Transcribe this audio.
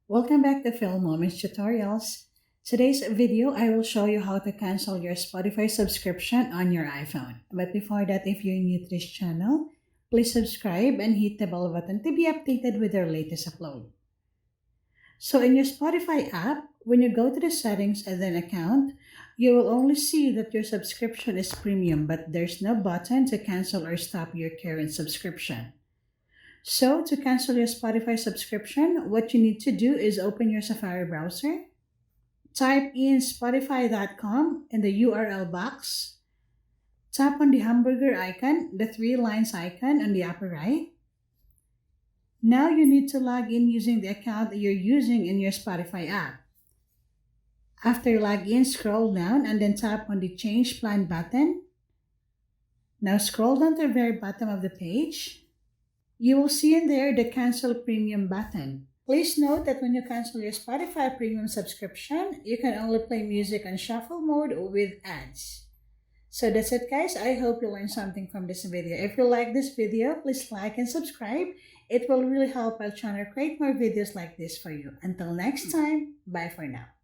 Welcome back to Filmoments tutorials. Today's video, I will show you how to cancel your Spotify subscription on your iPhone. But before that, if you're new to this channel, please subscribe and hit the bell button to be updated with our latest upload. So in your Spotify app, when you go to the settings and then account, you will only see that your subscription is premium, but there's no button to cancel or stop your current subscription. So, to cancel your Spotify subscription, what you need to do is open your Safari browser, type in spotify.com in the URL box, tap on the hamburger icon, the three lines icon on the upper right. Now you need to log in using the account that you're using in your Spotify app. After you log in, scroll down and then tap on the Change Plan button. Now scroll down to the very bottom of the page. You will see in there the Cancel Premium button. Please note that when you cancel your Spotify Premium subscription, you can only play music on shuffle mode with ads. So that's it, guys. I hope you learned something from this video. If you like this video, please like and subscribe. It will really help our channel create more videos like this for you. Until next time, bye for now.